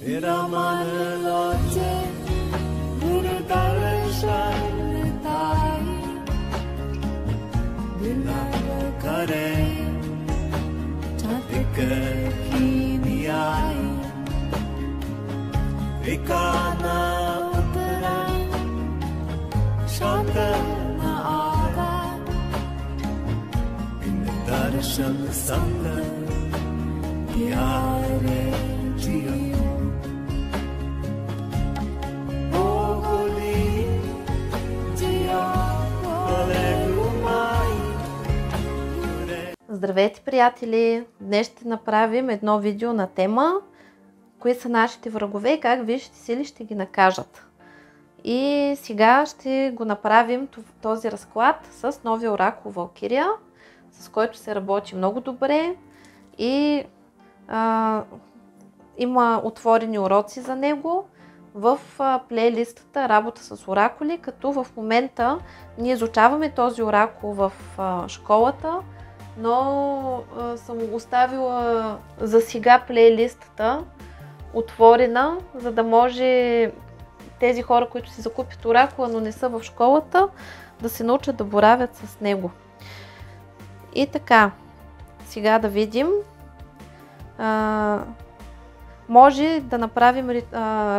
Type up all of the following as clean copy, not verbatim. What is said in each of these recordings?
तेरा मन लाचे गुरु दर्शन ताई बिलाव करे चातिक की नियाई विकाना उतरा शांत न आगा इन दर्शन संग प्यारे जियो Здравейте, приятели! Днес ще направим едно видео на тема кои са нашите врагове и как висшите сили ще ги накажат. И сега ще го направим този разклад с новия оракул Валкирия, с който се работи много добре и има отворени уроци за него в плейлистата Работа с оракули, като в момента ние изучаваме този оракул в школата, но съм оставила за сега плейлистата отворена, за да може тези хора, които си закупят оракула, но не са в школата, да се научат да боравят с него. И така, сега да видим. Може да направим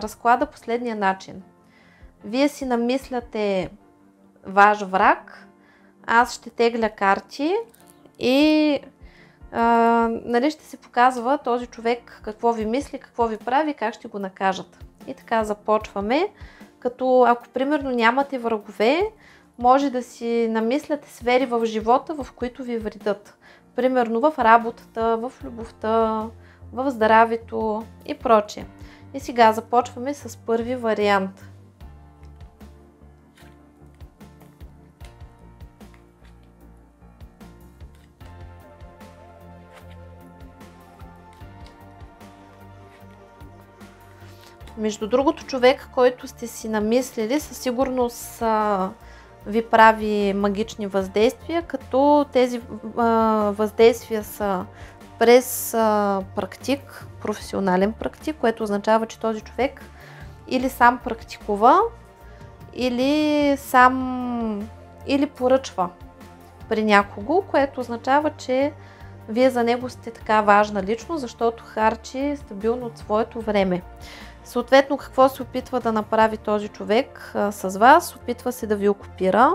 разклада последния начин. Вие си намисляте ваш враг, аз ще тегля карти и нали, ще се показва този човек какво ви мисли, какво ви прави, как ще го накажат. И така започваме, като ако примерно нямате врагове, може да си намисляте сфери в живота, в които ви вредят. Примерно в работата, в любовта, в здравето и прочее. И сега започваме с първи вариант. Между другото, човек, който сте си намислили, със сигурност ви прави магични въздействия, като тези въздействия са през практик, професионален практик, което означава, че този човек или сам практикува, или поръчва при някого, което означава, че вие за него сте така важна личност, защото харчи стабилно от своето време. Съответно, какво се опитва да направи този човек с вас? Опитва се да ви окупира,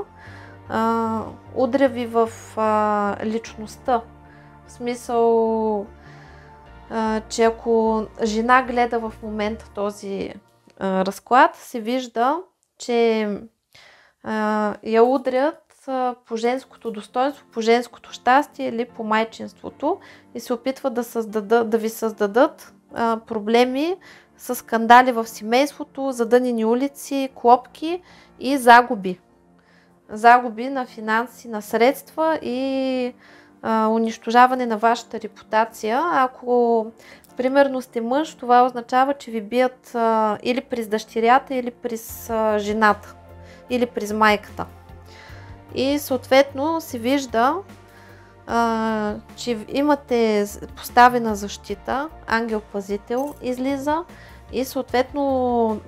удря ви в личността. В смисъл, че ако жена гледа в момента този разклад, се вижда, че я удрят по женското достоинство, по женското щастие или по майчинството и се опитват да ви създадат проблеми с скандали в семейството, задънени улици, клопки и загуби. Загуби на финанси, на средства и унищожаване на вашата репутация. Ако примерно сте мъж, това означава, че ви бият или през дъщерята, или през жената, или през майката. И съответно се вижда, че имате поставена защита, ангел-пазител излиза и съответно,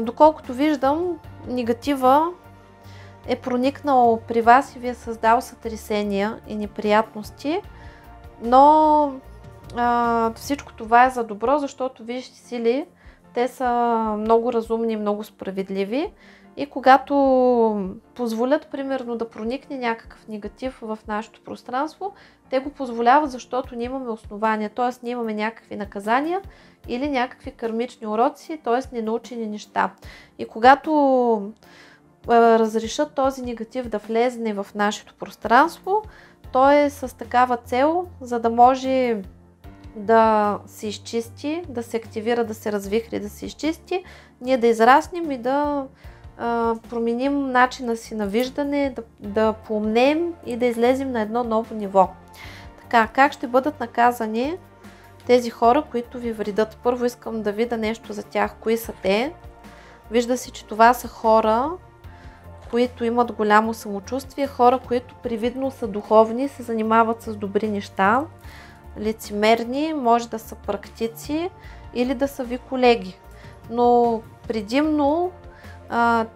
доколкото виждам, негатива е проникнал при вас и ви е създал сътресения и неприятности, но всичко това е за добро, защото висшите сили, те са много разумни, много справедливи и когато позволят, примерно, да проникне някакъв негатив в нашето пространство, те го позволяват, защото ние имаме основания, т.е. ние имаме някакви наказания или някакви кармични уроци, т.е. ненаучени неща. И когато разрешат този негатив да влезне в нашето пространство, то е с такава цел, за да може да се изчисти, да се активира, да се развихри, да се изчисти, ние да израснем и да променим начина си на виждане, да поумнеем и да излезем на едно ново ниво. Така, как ще бъдат наказани тези хора, които ви вредят? Първо искам да видя нещо за тях. Кои са те? Вижда се, че това са хора, които имат голямо самочувствие, хора, които привидно са духовни, се занимават с добри неща, лицемерни, може да са практици или да са ви колеги. Но предимно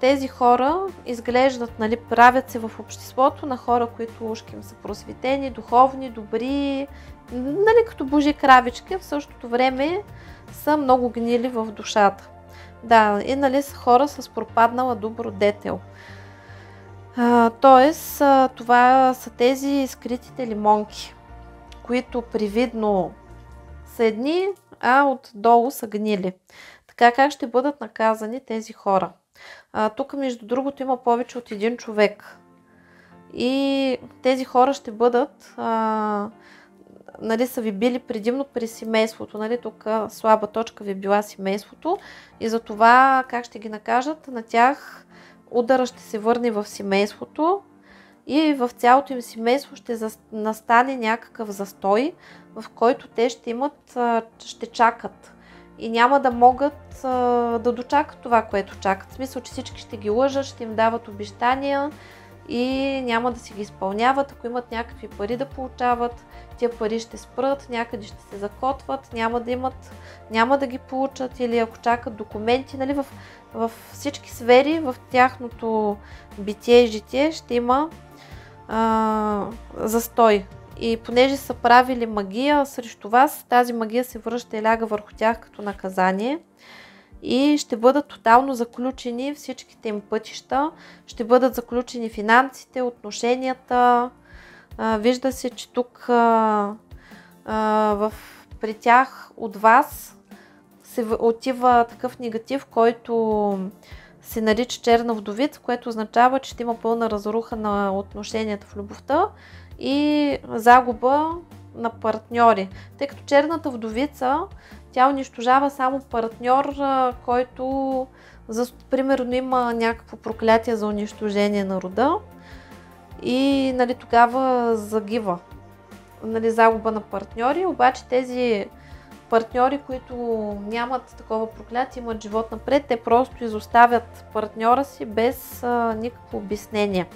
тези хора изглеждат, нали, правят се в обществото на хора, които ушки им са просветени, духовни, добри, нали, като божи кравички, в същото време са много гнили в душата. Да, и нали са хора с пропаднала добродетел. Тоест, това са тези скритите лимонки, които привидно са едни, а отдолу са гнили. Така как ще бъдат наказани тези хора? Тук, между другото, има повече от един човек. И тези хора ще бъдат, нали, са ви били предимно при семейството. Нали, тук слаба точка ви била семейството. И за това как ще ги накажат? На тях удара ще се върне в семейството и в цялото им семейство ще настане някакъв застой, в който те ще чакат. И няма да могат да дочакат това, което чакат. В смисъл, че всички ще ги лъжат, ще им дават обещания и няма да си ги изпълняват. Ако имат някакви пари да получават, тия пари ще спрат, някъде ще се закотват, няма да ги получат, или ако чакат документи, нали, в всички сфери, в тяхното битие и житие ще има застой. И понеже са правили магия срещу вас, тази магия се връща и ляга върху тях като наказание и ще бъдат тотално заключени всичките им пътища, ще бъдат заключени финансите, отношенията. Вижда се, че тук при тях от вас се отива такъв негатив, който се нарича черна вдовица, което означава, че ще има пълна разруха на отношенията в любовта и загуба на партньори. Тъй като черната вдовица, тя унищожава само партньор, който примерно има някакво проклятие за унищожение на рода и, нали, тогава загива. Нали, загуба на партньори, обаче тези партньори, които нямат такова проклятие, имат живот напред, те просто изоставят партньора си без никакво обяснение.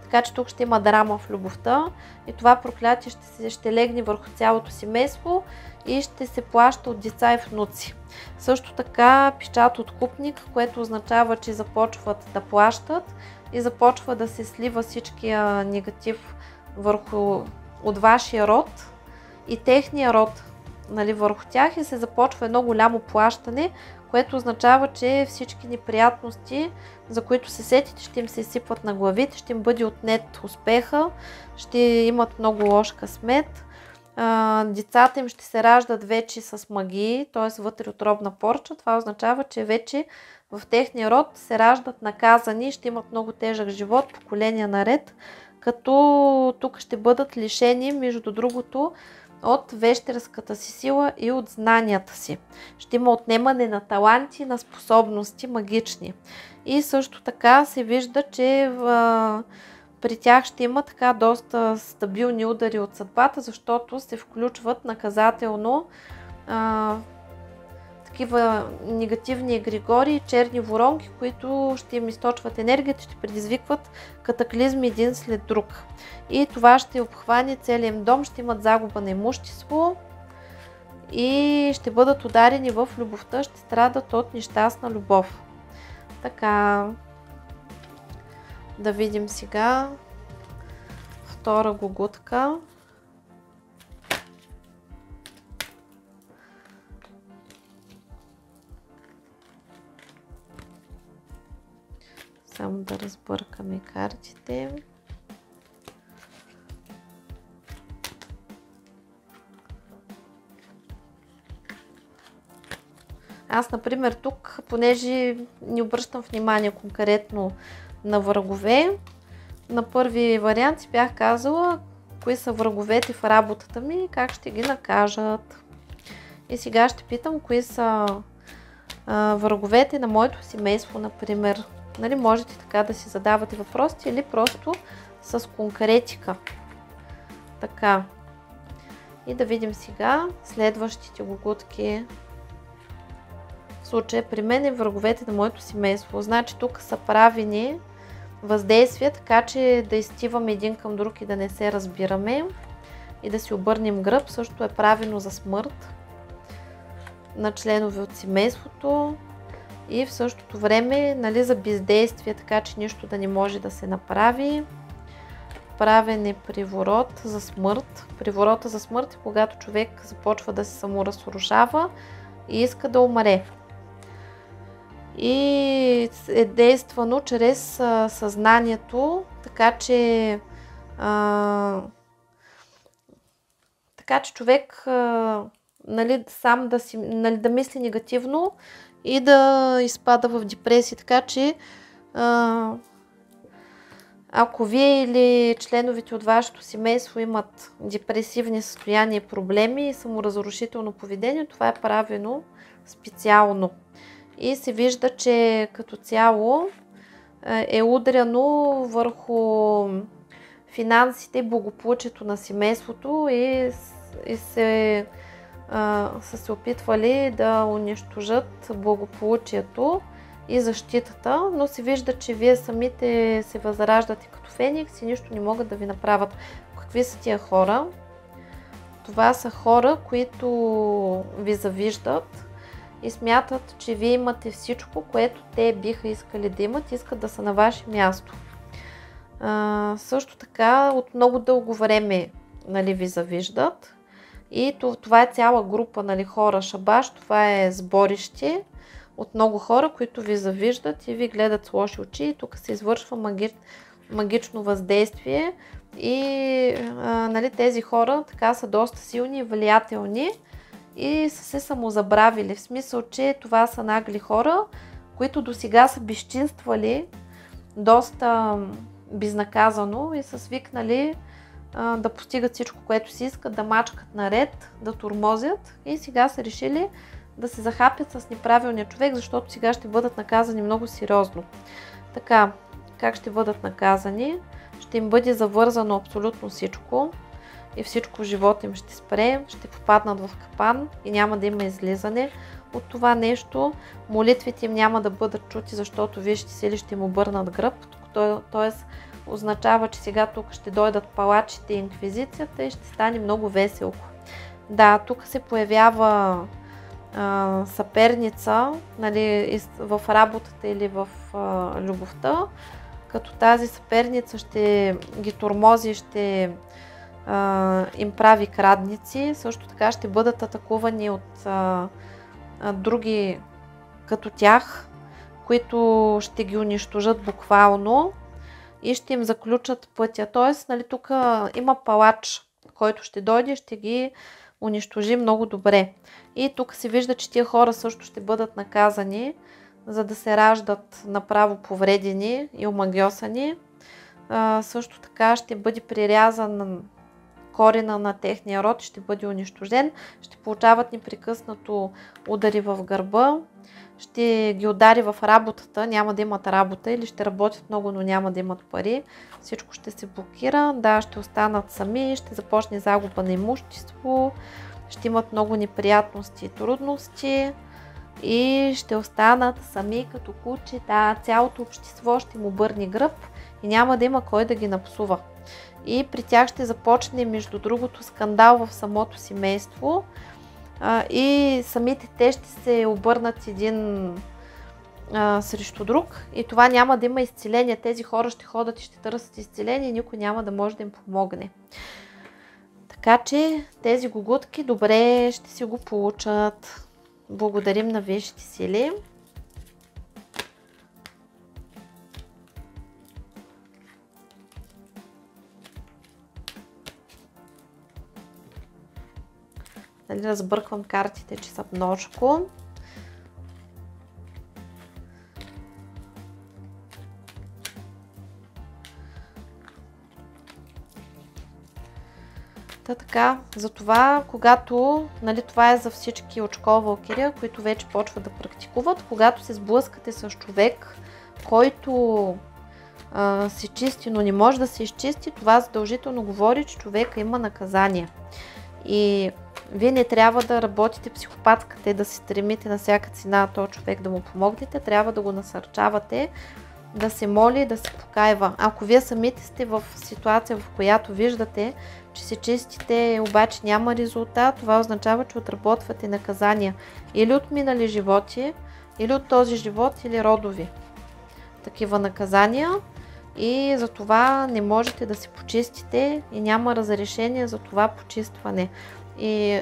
Така че тук ще има драма в любовта и това проклятие ще легне върху цялото семейство и ще се плаща от деца и внуци. Също така печат откупник, което означава, че започват да плащат и започва да се слива всичкия негатив от вашия род и техния род, нали, върху тях, и се започва едно голямо плащане, което означава, че всички неприятности, за които се сетите, ще им се изсипват на главите, ще им бъде отнет успеха, ще имат много лош късмет. Децата им ще се раждат вече с магии, т.е. вътреутробна порча. Това означава, че вече в техния род се раждат наказани и ще имат много тежък живот, поколения наред, като тук ще бъдат лишени, между другото, от вещерската си сила и от знанията си. Ще има отнемане на таланти, на способности магични. И също така се вижда, че при тях ще има така доста стабилни удари от съдбата, защото се включват наказателно такива негативни егрегори и черни воронки, които ще им източват енергията, ще предизвикват катаклизми един след друг. И това ще обхване целият им дом, ще имат загуба на имущество и ще бъдат ударени в любовта, ще страдат от нещастна любов. Така, да видим сега втора гугутка. Само да разбъркаме картите. Аз, например, тук, понеже не обръщам внимание конкретно на врагове, на първи вариант си бях казала кои са враговете в работата ми и как ще ги накажат. И сега ще питам кои са враговете на моето семейство, например. Нали, можете така да си задавате въпросите или просто с конкретика. Така. И да видим сега следващите гугутки. В случая при мен е враговете на моето семейство. Значи тук са правени въздействия, така че да изтиваме един към друг и да не се разбираме и да си обърнем гръб. Също е правено за смърт. на членове от семейството и в същото време, нали, за бездействие, така че нищо да не може да се направи. Правен е приворот за смърт. Приворота за смърт е когато човек започва да се саморазрушава и иска да умре. И е действано чрез съзнанието, така че човек нали, сам да мисли негативно и да изпада в депресия. Така че ако вие или членовете от вашето семейство имат депресивни състояния и проблеми и саморазрушително поведение, това е правено специално. И се вижда, че като цяло е удряно върху финансите и благополучието на семейството и са се опитвали да унищожат благополучието и защитата, но се вижда, че вие самите се възраждате като феникс и нищо не могат да ви направят. Какви са тия хора? Това са хора, които ви завиждат и смятат, че вие имате всичко, което те биха искали да имат, искат да са на ваше място. Също така от много дълго време, нали, ви завиждат и това е цяла група, нали, хора шабаш, това е сборище от много хора, които ви завиждат и ви гледат с лоши очи и тук се извършва магично въздействие и нали, тези хора така са доста силни и влиятелни и са се самозабравили, в смисъл, че това са нагли хора, които досега са безчинствали доста безнаказано и са свикнали да постигат всичко, което си искат, да мачкат наред, да тормозят и сега са решили да се захапят с неправилния човек, защото сега ще бъдат наказани много сериозно. Така, как ще бъдат наказани? Ще им бъде завързано абсолютно всичко и всичко в живота им ще спре, ще попаднат в капан и няма да има излизане от това нещо. Молитвите им няма да бъдат чути, защото вижте сили ще им обърнат гръб, т.е. означава, че сега тук ще дойдат палачите и инквизицията и ще стане много веселко. Да, тук се появява съперница, нали, в работата или в любовта, като тази съперница ще ги тормози, ще им прави крадници, също така ще бъдат атакувани от други като тях, които ще ги унищожат буквално и ще им заключат пътя. Тоест, нали, тук има палач, който ще дойде, ще ги унищожи много добре. И тук се вижда, че тия хора също ще бъдат наказани, за да се раждат направо повредени и омагьосани. Също така ще бъде прирязан корена на техния род, ще бъде унищожен, ще получават непрекъснато удари в гърба, ще ги удари в работата, няма да имат работа или ще работят много, но няма да имат пари. Всичко ще се блокира, да, ще останат сами, ще започне загуба на имущество, ще имат много неприятности и трудности и ще останат сами като кучета. Цялото общество ще им обърне гръб и няма да има кой да ги напсува. И при тях ще започне, между другото, скандал в самото семейство и самите те ще се обърнат един срещу друг и това няма да има изцеление. Тези хора ще ходят и ще търсят изцеление и никой няма да може да им помогне. Така че тези гугутки добре ще си го получат. Благодарим на висшите сили. Дали разбърквам картите, че са множко. Така, затова, когато, нали, това е за всички очкова валкирия, които вече почват да практикуват, когато се сблъскате с човек, който се чисти, но не може да се изчисти, това задължително говори, че човека има наказание. И вие не трябва да работите психопатската и да се стремите на всяка цена този човек да му помогнете, трябва да го насърчавате да се моли, да се покайва. Ако вие самите сте в ситуация, в която виждате, че се чистите, обаче няма резултат, това означава, че отработвате наказания или от минали животи, или от този живот, или родови такива наказания, и за това не можете да се почистите и няма разрешение за това почистване. И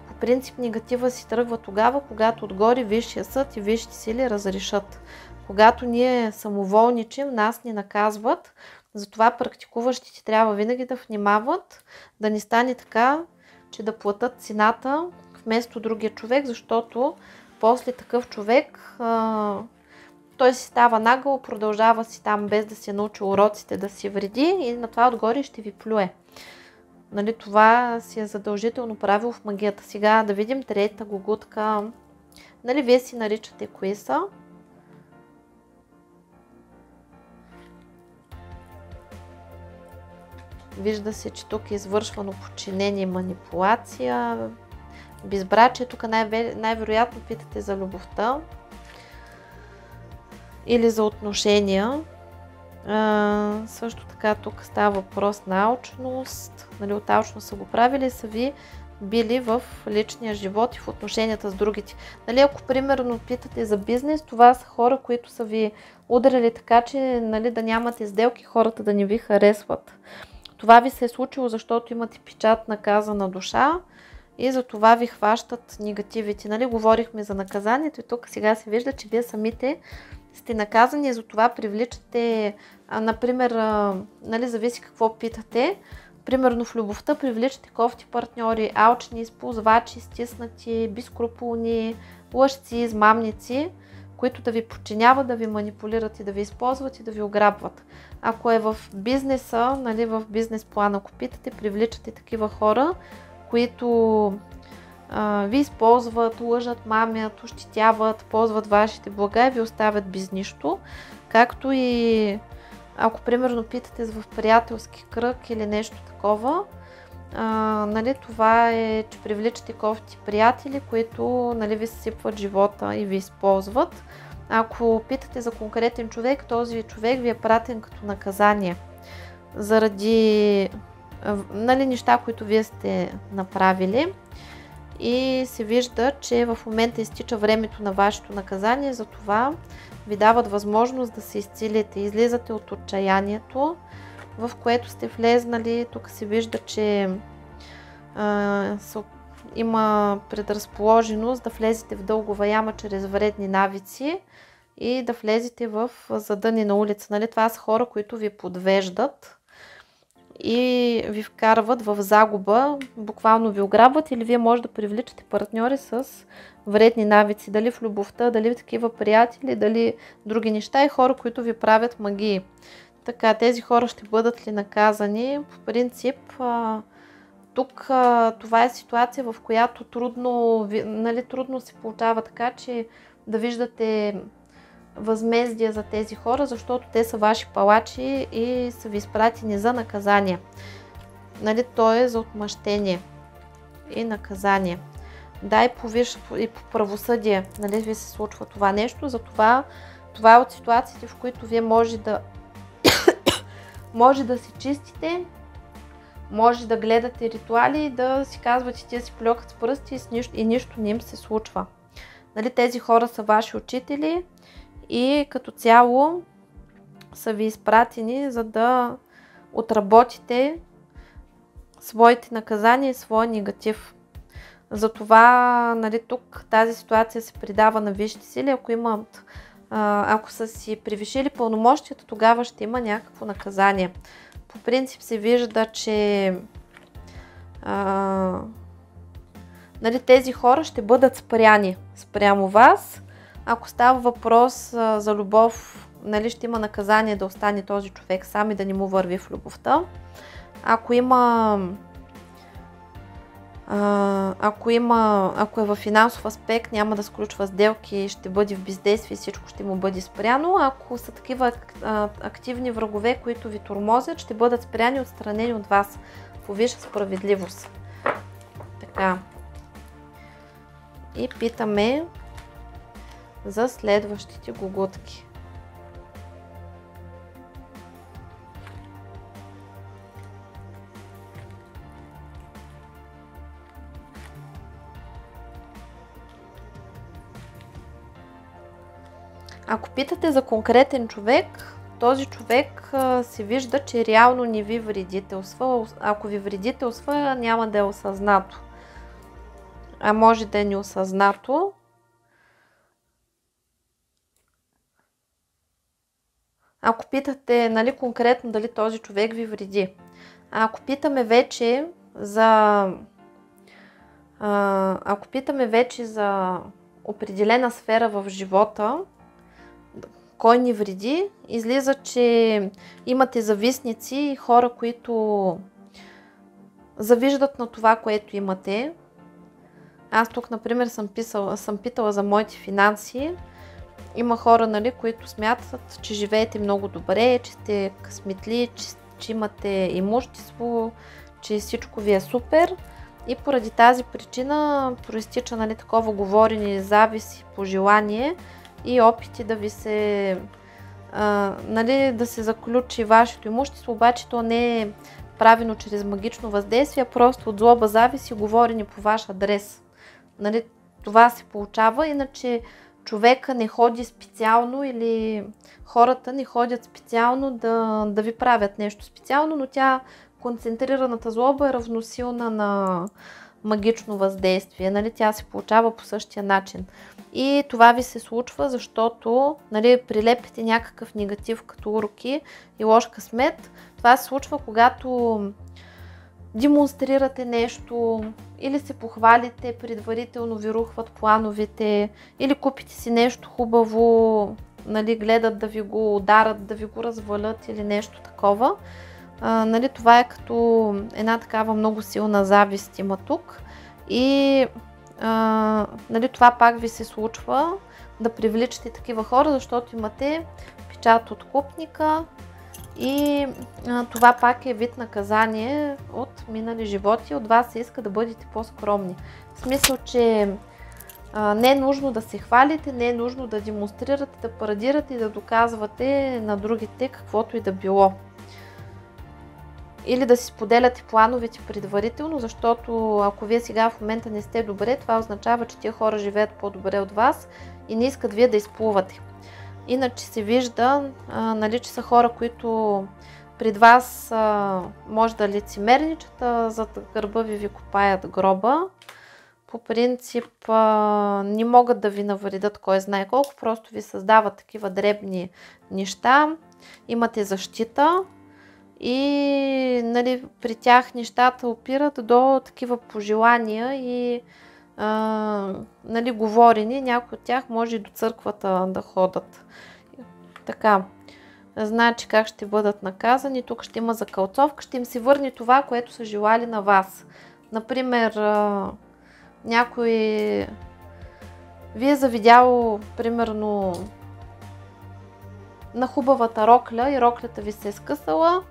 по принцип негатива си тръгва тогава, когато отгоре Висшия съд и висшите сили разрешат. Когато ние самоволничим, нас ни наказват, затова практикуващите трябва винаги да внимават, да не стане така, че да платят цената вместо другия човек, защото после такъв човек той си става нагъл, продължава си там без да си научи уроците да си вреди и на това отгоре ще ви плюе. Нали, това си е задължително правило в магията. Сега да видим третата гугутка. Нали, вие си наричате кои са. Вижда се, че тук е извършвано подчинение и манипулация. Безбрачие, тук най-вероятно питате за любовта или за отношения. Също така тук става въпрос на алчност. Нали, от алчност са го правили, са ви били в личния живот и в отношенията с другите. Нали, ако примерно питате за бизнес, това са хора, които са ви ударили така, че нали, да нямате сделки, хората да не ви харесват. Това ви се е случило, защото имате печат наказана душа и за това ви хващат негативите. Нали, говорихме за наказанието и тук сега се вижда, че вие самите сте наказани и за това привличате, например, нали, зависи какво питате. Примерно в любовта привличате кофти партньори, алчни, използвачи, стиснати, безскрупулни, лъжци, измамници, които да ви подчиняват, да ви манипулират и да ви използват и да ви ограбват. Ако е в бизнеса, нали, в бизнес плана, ако питате, привличате такива хора, които ви използват, лъжат, мамят, ощетяват, ползват вашите блага и ви оставят без нищо. Както и ако примерно питате в приятелски кръг или нещо такова, нали, това е, че привличате кофти приятели, които нали, ви съсипват живота и ви използват. Ако питате за конкретен човек, този човек ви е пратен като наказание заради нали, неща, които вие сте направили. И се вижда, че в момента изтича времето на вашето наказание, затова ви дават възможност да се изцелите. Излизате от отчаянието, в което сте влезнали. Тук се вижда, че има предразположеност да влезете в дългова яма чрез вредни навици и да влезете в задънена улица. Нали? Това са хора, които ви подвеждат и ви вкарват в загуба, буквално ви ограбват, или вие може да привличате партньори с вредни навици, дали в любовта, дали в такива приятели, дали други неща и хора, които ви правят магии. Така, тези хора ще бъдат ли наказани? По принцип, тук това е ситуация, в която трудно се получава така, че да виждате възмездие за тези хора, защото те са ваши палачи и са ви изпратени за наказание. Нали, то е за отмъщение и наказание. Да, и по правосъдие, нали, ви се случва това нещо, затова това е от ситуациите, в които вие може да се чистите, може да гледате ритуали и да си казвате, те си плюкат с пръсти и нищо не им се случва. Нали, тези хора са ваши учители и като цяло са ви изпратени, за да отработите своите наказания и своя негатив. Затова нали, тук тази ситуация се придава на висшите сили. Ако са си превишили пълномощията, тогава ще има някакво наказание. По принцип се вижда, че нали, тези хора ще бъдат спряни спрямо вас. Ако става въпрос за любов, нали, ще има наказание да остане този човек сам и да не му върви в любовта. Ако е в финансов аспект, няма да сключва сделки, ще бъде в бездействие и всичко ще му бъде спряно. Ако са такива активни врагове, които ви тормозят, ще бъдат спряни и отстранени от вас по висша справедливост. Така. И питаме за следващите гугутки. Ако питате за конкретен човек, този човек се вижда, че реално не ви вредителства. Ако ви вредителства, няма да е осъзнато. А може да е неосъзнато. Ако питате, нали, конкретно дали този човек ви вреди. Ако питаме вече за определена сфера в живота, кой ни вреди, излиза, че имате завистници и хора, които завиждат на това, което имате. Аз тук, например, съм питала за моите финанси. Има хора, нали, които смятат, че живеете много добре, че сте късметли, че имате имущество, че всичко ви е супер. И поради тази причина проистича, нали, такова говорене, завист и пожелание и опити да ви се, нали, да се заключи вашето имущество, обаче то не е правено чрез магично въздействие, а просто от злоба, завист и говорене по ваш адрес. Нали, това се получава, иначе човека не ходи специално или хората не ходят специално да ви правят нещо специално, но тя, концентрираната злоба, е равносилна на магично въздействие. Нали, тя се получава по същия начин. И това ви се случва, защото, нали, прилепите някакъв негатив като уроки и лош късмет. Това се случва, когато демонстрирате нещо или се похвалите, предварително ви рухват плановете, или купите си нещо хубаво, нали, гледат да ви го ударат, да ви го развалят или нещо такова. Нали, това е като една такава много силна завист има тук. И нали, това пак ви се случва да привличате такива хора, защото имате печат от купника. И това пак е вид наказание от минали животи. От вас се иска да бъдете по-скромни. В смисъл, че не е нужно да се хвалите, не е нужно да демонстрирате, да парадирате и да доказвате на другите каквото и да било. Или да си споделяте плановете предварително, защото ако вие сега в момента не сте добре, това означава, че тия хора живеят по-добре от вас и не искат вие да изплувате. Иначе се вижда, нали, че са хора, които пред вас може да лицемерничат, зад гърба ви копаят гроба. По принцип не могат да ви навредят кой знае колко, просто ви създават такива дребни неща. Имате защита и, нали, при тях нещата опират до такива пожелания и нали, говорени. Някои от тях може и до църквата да ходят. Така, значи как ще бъдат наказани. Тук ще има закълцовка, ще им се върне това, което са желали на вас. Например, някой ви е завидял, примерно, на хубавата рокля и роклята ви се е скъсала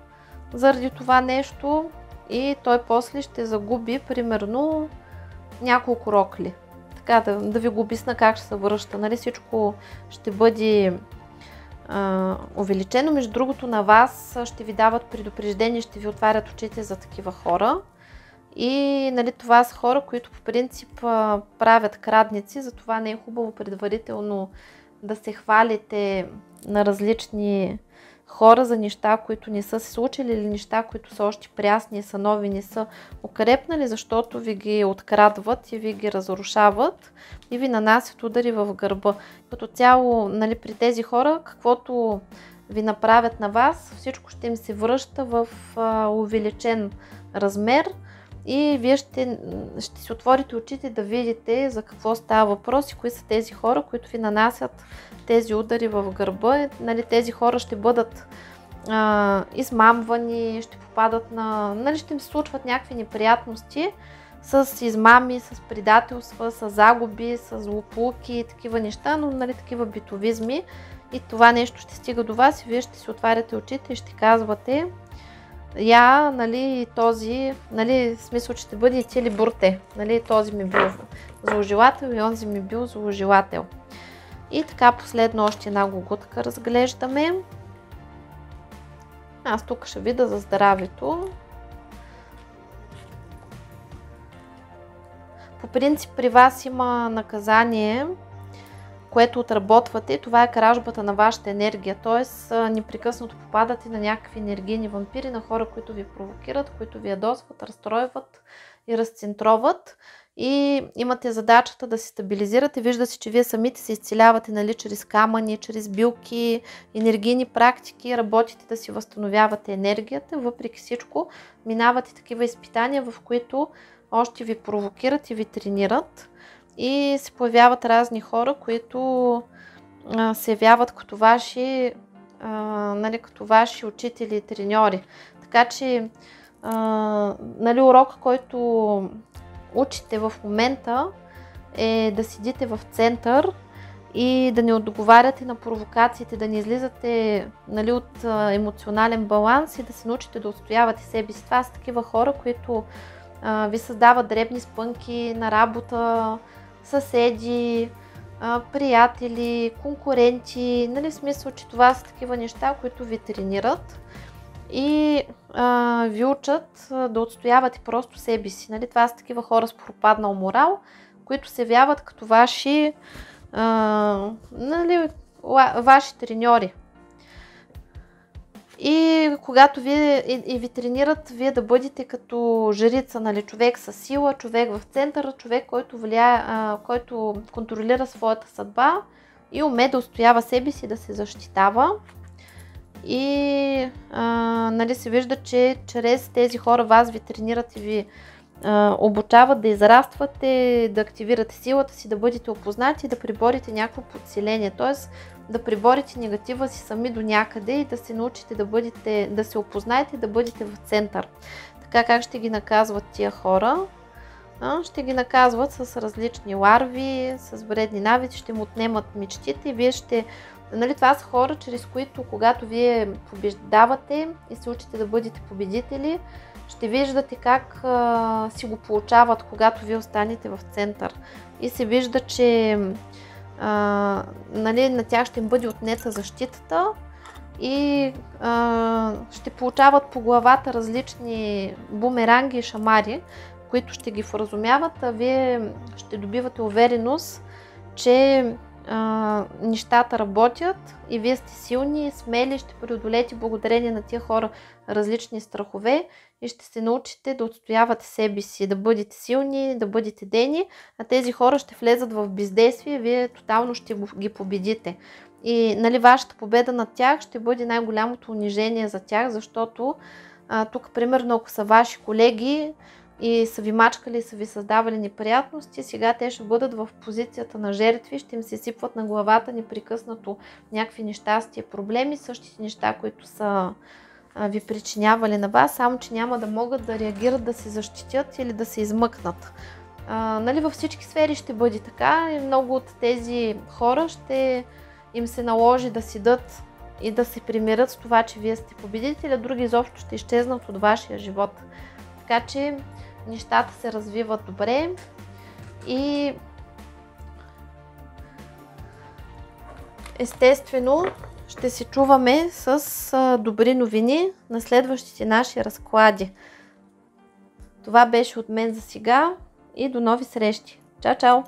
заради това нещо и той после ще загуби, примерно, няколко рокли. Така, да ви го обясна как ще се връща. Нали, всичко ще бъде увеличено. Между другото, на вас ще ви дават предупреждение, ще ви отварят очите за такива хора. И, нали, това са хора, които по принцип правят крадници, затова не е хубаво предварително да се хвалите на различни хора за неща, които не са се случили или неща, които са още прясни, са нови, не са укрепнали, защото ви ги открадват и ви ги разрушават и ви нанасят удари в гърба. Като цяло, нали, при тези хора, каквото ви направят на вас, всичко ще им се връща в увеличен размер и вие ще си отворите очите да видите за какво става въпрос и кои са тези хора, които ви нанасят тези удари в гърба. Нали, тези хора ще бъдат измамвани, ще попадат на... Нали, ще им се случват някакви неприятности с измами, с предателства, с загуби, с злополуки и такива неща, но, нали, такива битовизми. И това нещо ще стига до вас и вие ще си отваряте очите и ще казвате: нали, този, нали, в смисъл, че ще бъде и тили бурте. Нали, този ми бил зложелател и онзи ми бил зложелател. И така, последно още една гугутка разглеждаме. Аз тук ще видя за здравето. По принцип при вас има наказание което отработвате, това е кражбата на вашата енергия. Т.е. непрекъснато попадате на някакви енергийни вампири, на хора, които ви провокират, които ви ядосват, разстройват и разцентроват. И имате задачата да се стабилизирате. Вижда се, че вие самите се изцелявате, нали, чрез камъни, чрез билки, енергийни практики, работите да си възстановявате енергията. Въпреки всичко, минавате такива изпитания, в които още ви провокират и ви тренират. И се появяват разни хора, които се явяват като ваши, нали, като ваши учители и треньори. Така че нали, урока, който учите в момента, е да седите в център и да не отговаряте на провокациите, да не излизате, нали, от емоционален баланс и да се научите да отстоявате себе си. Това са такива хора, които ви създават дребни спънки на работа, съседи, приятели, конкуренти, нали, в смисъл, че това са такива неща, които ви тренират и ви учат да отстоявате просто себе си. Нали? Това са такива хора с пропаднал морал, които се явяват като ваши, нали, ваши треньори. И когато ви тренират, вие да бъдете като жрица, нали, човек със сила, човек в центъра, човек, който влияе, който контролира своята съдба и уме да устоява себе си, да се защитава. И нали, се вижда, че чрез тези хора вас ви тренират и ви обучават да израствате, да активирате силата си, да бъдете опознати и да преборите някакво подсиление. Т.е. да преборите негатива си сами до някъде и да се научите да се опознаете и да бъдете в център. Така как ще ги наказват тия хора? Ще ги наказват с различни ларви, с вредни навици, ще му отнемат мечтите и вие ще... Нали, това са хора, чрез които, когато вие побеждавате и се учите да бъдете победители, ще виждате как си го получават, когато вие останете в център. И се вижда, че нали, на тях ще им бъде отнета защитата и ще получават по главата различни бумеранги и шамари, които ще ги вразумяват, а вие ще добивате увереност, че нещата работят и вие сте силни, смели, ще преодолеете благодарение на тия хора различни страхове и ще се научите да отстоявате себе си, да бъдете силни, да бъдете дени, а тези хора ще влезат в бездействие, вие тотално ще ги победите. И нали, вашата победа над тях ще бъде най-голямото унижение за тях, защото тук, примерно, ако са ваши колеги и са ви мачкали, са ви създавали неприятности, сега те ще бъдат в позицията на жертви, ще им се сипват на главата непрекъснато някакви нещастия, проблеми, същите неща, които са ви причинявали на вас, само че няма да могат да реагират, да се защитят или да се измъкнат. Нали, във всички сфери ще бъде така и много от тези хора ще им се наложи да седат и да се примирят с това, че вие сте победители, а други изобщо ще изчезнат от вашия живот. Така че нещата се развиват добре и естествено ще се чуваме с добри новини на следващите наши разклади. Това беше от мен за сега и до нови срещи. Чао, чао!